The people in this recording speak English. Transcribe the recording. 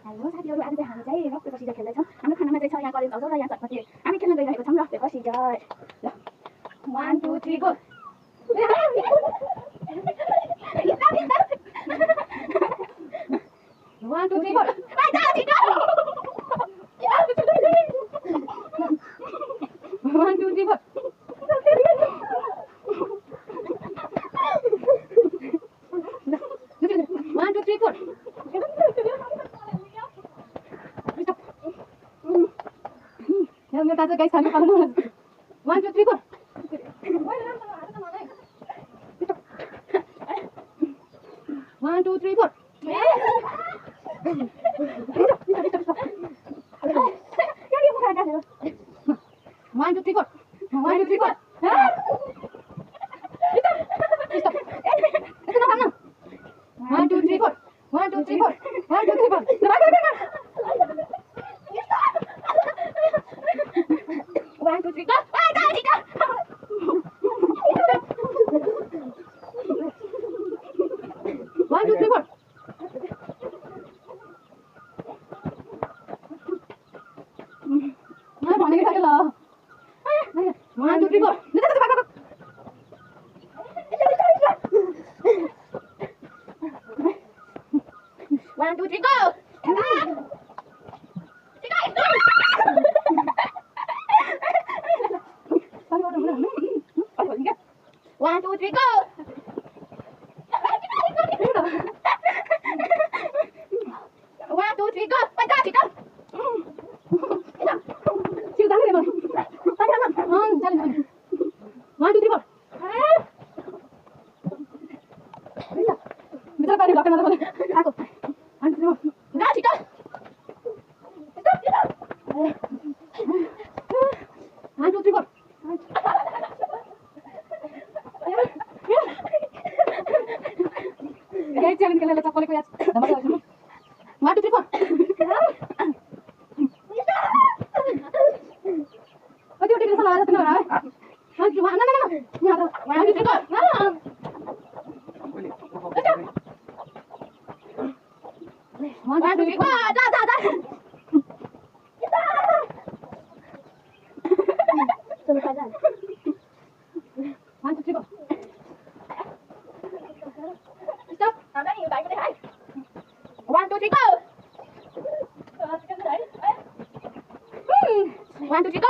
Hello साथीहरु, आज चाहिँ हामी चाहिँ रक्तको सिजर खेल्दैछौँ। हाम्रो खानामा चाहिँ छ यहाँ कलेज आउँछौँ र यहाँ चटपटी। हामी खेल्न गइरहेको छौँ रक्तको सिजर। ल 1 2 3 गो। 1 2 3 4. Vai, dá, Tito! 1 2 3 4. 1 2 3 4. मेरो गाइस खानु पाउनु 1 2 3 4. 1 2 3 4. One, two, three, four. 1 2 3 4. Stop. Ito na kami. 1 2 3 4. 1 2 3 4. 1 2 3 4. One, two, three, go! Ay, dali ka! 1 2 3 4. भनेको छैन ल 1 2 3 4. One, two, three, go! One, two, three, go! 1 2 3 go! Vai, dá, Tito! One, two, three, four. Bisa pakai belakang atau aku? One, two, three, four. Dah, Tito. One, two, three, four. Guys, challenge kalian letak boleh kuat. Dapat tak? 1 2 3 4. Oke, udah salah ada tenang, right? Mana? Ini ada. 1 2 3 go. One, two, three, go! Da! Terus aja. 1 2 3 go. Stop. Ada nih, baik deh, hai. 1 2 3 go. 1 2 3 go.